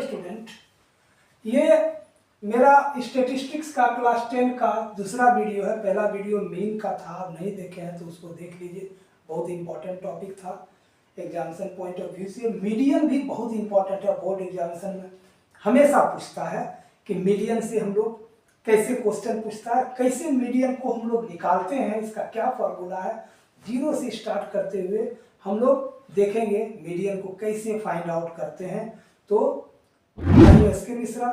Student, ये मेरा statistics का क्लास 10 का दूसरा वीडियो है। पहला वीडियो मीन का था, आप नहीं देखे हैं तो उसको देख लीजिए। बहुत इंपॉर्टेंट टॉपिक था एग्जामिनेशन पॉइंट ऑफ व्यू से। मीडियन भी बहुत इंपॉर्टेंट है, बोर्ड एग्जामिनेशन में हमेशा पूछता है कि मीडियन से हम लोग कैसे क्वेश्चन पूछता है, कैसे मीडियन को हम लोग निकालते हैं, इसका क्या फॉर्मूला है। जीरो से स्टार्ट करते हुए हम लोग देखेंगे मीडियन को कैसे फाइंड आउट करते हैं। तो एसके मिश्रा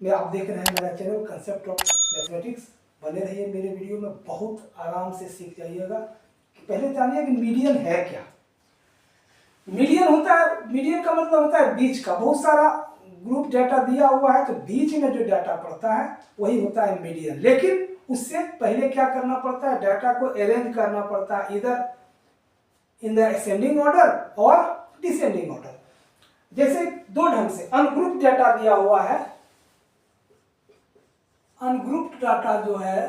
में आप देख रहे हैं मेरा चैनल कंसेप्ट ऑफ मैथमेटिक्स। बने रहिए मेरे वीडियो में, बहुत आराम से सीख जाइएगा। कि पहले जानिए कि मीडियन है क्या। मीडियन होता है, मीडियन का मतलब होता है बीच का। बहुत सारा ग्रुप डाटा दिया हुआ है तो बीच में जो डाटा पड़ता है वही होता है मीडियन। लेकिन उससे पहले क्या करना पड़ता है, डाटा को अरेंज करना पड़ता है इधर इन द असेंडिंग ऑर्डर और डिसेंडिंग ऑर्डर। जैसे दो ढंग से अनग्रुप्ड डाटा दिया हुआ है। अनग्रुप्ड डाटा जो है,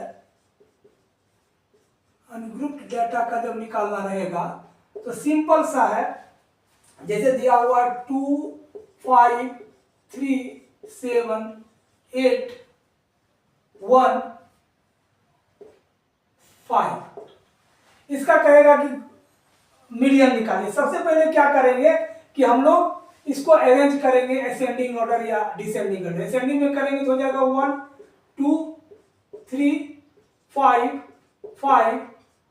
अनग्रुप्ड डाटा का जब निकालना रहेगा तो सिंपल सा है। जैसे दिया हुआ 2 5 3 7 8 1 5, इसका कहेगा कि मीडियन निकालिए। सबसे पहले क्या करेंगे कि हम लोग इसको अरेंज करेंगे असेंडिंग ऑर्डर या डिसेंडिंग ऑर्डर। असेंडिंग में करेंगे तो हो जाएगा 1 2 3 5 5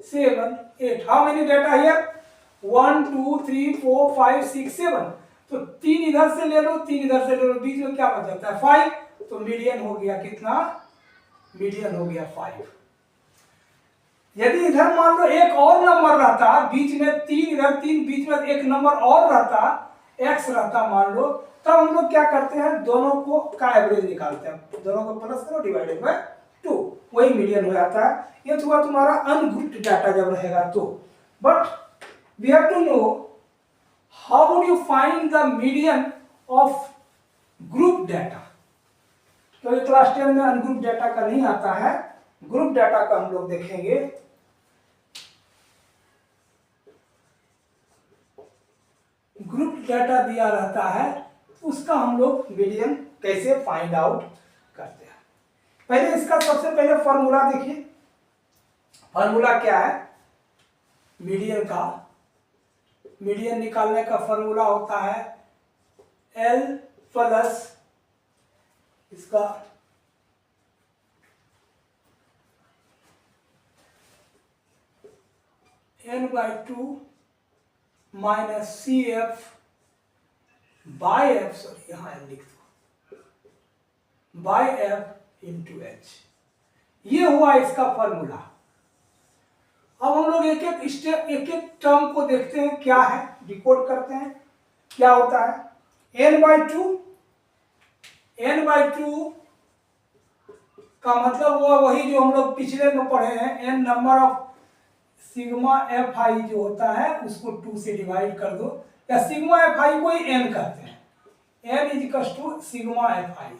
7 8। How many data here? 1 2 3 4 5 6 7। तो 3 इधर से ले लो, 3 इधर से ले लो, बीच में क्या बच जाता है 5। तो मीडियन हो गया कितना? मीडियन हो गया 5। यदि इधर मान लो एक और नंबर रहता, बीच में 3 इधर 3, बीच में एक नंबर और रहता, x रहता मान लो, तब हम लोग क्या करते हैं, दोनों को का एवरेज निकालते हैं। दोनों को प्लस करो डिवाइडेड बाय 2, वही मीडियन हो जाता है। ये तो हुआ तुम्हारा अनग्रुप्ड डाटा जब रहेगा तो। But we have to know how would you find the median of group data. तो ये क्लास 10 में अनग्रुप्ड डाटा का नहीं आता है, ग्रुप डाटा का हम लोग देखेंगे। ग्रुप डाटा दिया रहता है, उसका हम लोग मीडियन कैसे फाइंड आउट करते हैं। पहले इसका सबसे पहले फॉर्मूला देखिए। फॉर्मूला क्या है मीडियन का? मीडियन निकालने का फॉर्मूला होता है L प्लस इसका n/2 minus CF by F, sorry यहाँ लिख दो, बाय F इंटू H। ये हुआ इसका फॉर्मूला। अब हम लोग एक एक स्टेप, एक एक टर्म को देखते हैं क्या है, डिकोड करते हैं क्या होता है। n/2, n/2 का मतलब हुआ वही जो हम लोग पिछले में पढ़े हैं, n number of sigma Fi जो होता है उसको 2 से डिवाइड कर दो, या सिग्मा Fi को ही n कहते हैं। n is equal to sigma Fi,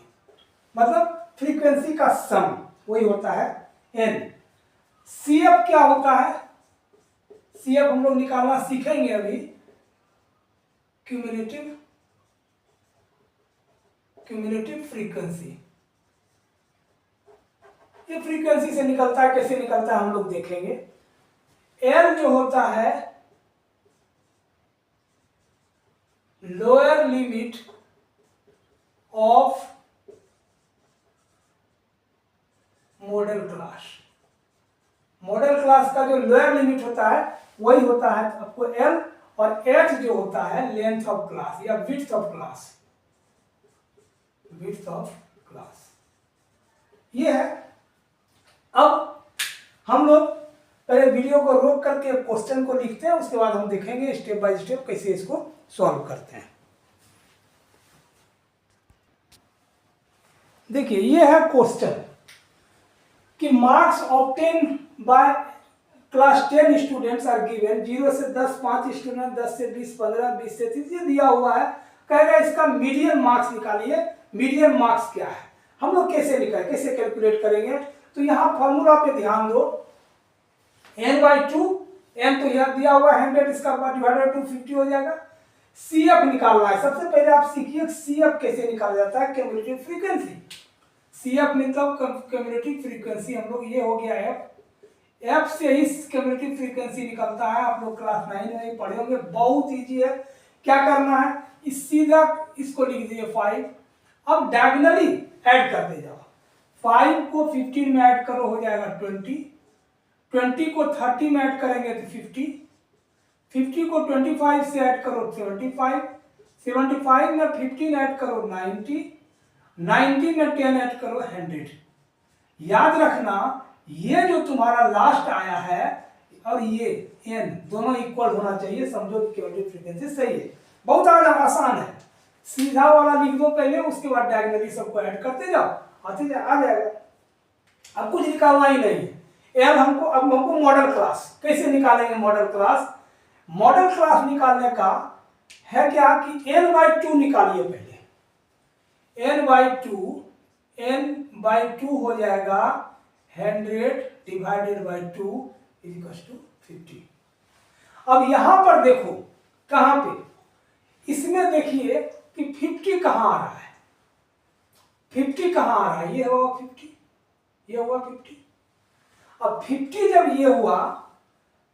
मतलब फ्रीक्वेंसी का सम वही होता है n। CF क्या होता है? CF हम लोग निकालना सीखेंगे अभी। Cumulative frequency. ये फ्रीक्वेंसी से निकलता है, कैसे निकलता है हम लोग देखेंगे। L जो होता है lower limit of model class. Model class का जो लोअर लिमिट होता है वही होता है आपको L, और H जो होता है लेंथ ऑफ क्लास या width of class. Width of class ये है। अब हम लोग पहले वीडियो को रोक करके क्वेश्चन को लिखते हैं, उसके बाद हम देखेंगे स्टेप बाय स्टेप कैसे इसको सॉल्व करते हैं। देखिए ये है क्वेश्चन कि marks obtain by class 10 students are given. 0 से 10 5 स्टूडेंट, 10 से 20 15, 20 से 30 ये दिया हुआ है। कहेगा इसका मीडियन मार्क्स निकालिए। मीडियन मार्क्स क्या है, हम लोग कैसे निकालें, कैसे कैलकुलेट करेंगे। तो यहाँ फॉर्मूला पे ध्यान दो। n/2, n तो यह दिया हुआ 100, इसका डिवाइडेड 250 हो जाएगा। CF निकालना है। सबसे पहले आप सीखिए CF कैसे निकाला जाता है, क्यूमुलेटिव फ्रीक्वेंसी। CF मतलब क्यूमुलेटिव फ्रीक्वेंसी, हम लोग ये हो गया F से ही क्यूमुलेटिव फ्रीक्वेंसी निकलता है। आप लोग क्लास 9 में पढ़े होंगे, बहुत इजी है। क्या करना है, इस सीधा इसको लिख दीजिए 5। अब डायगोनली ऐड करते जाओ। 5 को 15 में ऐड करो हो जाएगा 20, 20 को 30 में ऐड करेंगे तो 50, 50 को 25 से ऐड करो 75, 75 में 15 ऐड करो 90, 90 में 10 ऐड करो 100। याद रखना ये जो तुम्हारा लास्ट आया है और ये n दोनों इक्वल होना चाहिए, समझो क्यूमुलेटिव फ्रीक्वेंसी सही है। बहुत आसान है, सीधा वाला लिख दो पहले, उसके बाद डायगोनली सबको ऐड करते जाओ, आते आ जाएगा। अब कुछ निकालना ही नहीं है। अब हमको मॉडल क्लास कैसे निकालेंगे। मॉडल क्लास निकालने का है क्या कि n/2 निकालिए पहले। n/2 हो जाएगा 100 डिवाइडेड बाई 2 इक्वल्स टू 50। अब यहां पर देखो कहां पे, इसमें देखिए कि 50 कहां आ रहा है, 50 कहां आ रहा है, ये हुआ 50, ये हुआ 50। अब 50 जब ये हुआ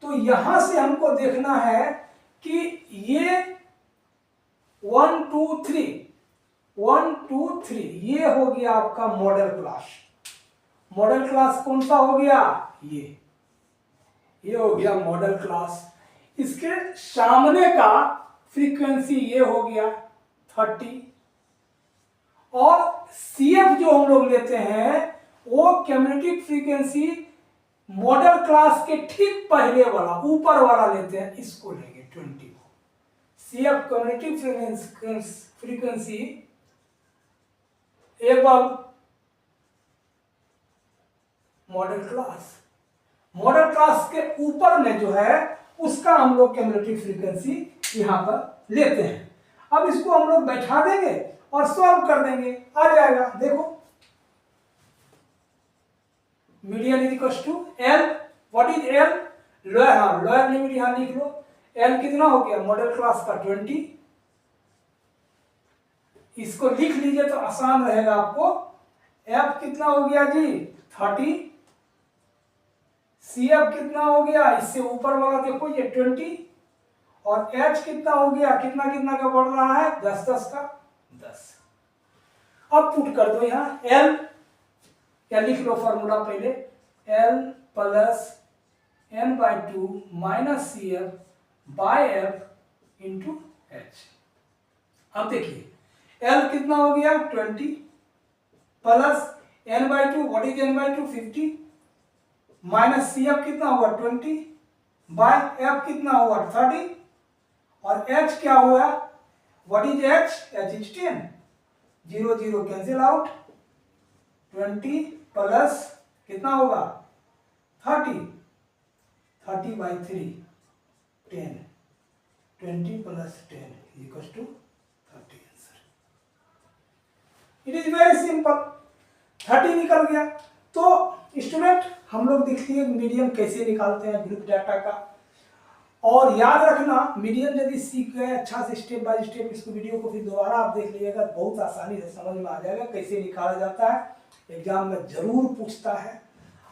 तो यहां से हमको देखना है कि ये 1 2 3 1 2 3 ये हो गया आपका मॉडल क्लास। मॉडल क्लास कौन सा हो गया, ये हो गया मॉडल क्लास। इसके सामने का फ्रीक्वेंसी ये हो गया 30, और CF जो हम लोग लेते हैं वो क्यूमुलेटिव फ्रीक्वेंसी मॉडल क्लास के ठीक पहले वाला ऊपर वाला लेते हैं, इसको लेंगे 20 को। CF cumulative frequency above model class के ऊपर में जो है उसका हम लोग क्यूमुलेटिव फ्रीक्वेंसी यहां पर लेते हैं। अब इसको हम लोग बैठा देंगे और सॉल्व कर देंगे, आ जाएगा। देखो median is equal to L, what is L, lower limit यहां लिख लो। L कितना हो गया मॉडल क्लास का 20, इसको लिख लीजिए तो आसान रहेगा आपको। F कितना हो गया जी 30, CF कितना हो गया, इससे ऊपर वाला देखो ये 20, और H कितना हो गया, कितना कितना का बढ़ रहा है 10 10 का 10। अब पुट कर दो यहाँ L, क्या लिख लो फॉर्मूला पहले, L plus n/2 minus CF by F into H। अब देखिए L कितना हो गया 20 plus n/2, what is n/2 50, minus CF कितना हुआ 20 बाय F कितना हुआ 30, और H क्या हुआ, what is H, H is 10, 0 0 cancel out, 20 plus कितना होगा 30, 30 by 3 10, 20 plus 10 equals to 30 answer. It is very simple, 30 निकल गया। तो स्टूडेंट हम लोग देखिए मीडियन कैसे निकालते हैं ग्रुप डाटा का, और याद रखना मीडियन यदि सीख गए अच्छा से स्टेप बाय स्टेप, इसको वीडियो को फिर दोबारा आप देख लीजिएगा, बहुत आसानी से समझ में आ जाएगा कैसे निकाला जाता है। एग्जाम में जरूर पूछता है।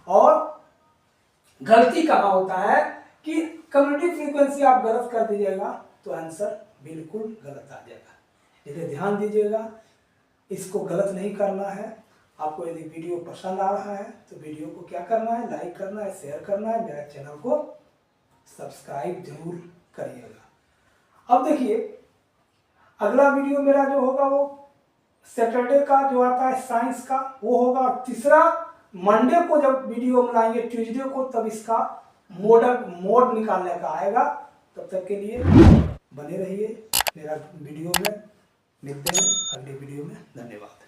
और गलती कहाँ होता है कि क्यूमुलेटिव फ्रीक्वेंसी आप गलत कर दीजिएगा तो आंसर बिल्कुल गलत आ जाएगा, इसलिए ध्यान दीजिएगा, इसको गलत नहीं करना है। आपको यदि वीडियो पसंद आ रहा है तो वीडियो को क्या करना है, लाइक करना है, शेयर करना है, मेरा चैनल को सब्सक्राइब जरूर करिएगा। अब देखिए अगला वीडियो मेरा जो होगा वो सैटरडे का जो आता है साइंस का वो होगा, तीसरा मंडे को जब वीडियो हम लाएंगे ट्यूसडे को, तब इसका मोड निकालने का आएगा। तब तक के लिए बने रहिए मेरा वीडियो में, मिलते हैं अगले वीडियो में, धन्यवाद।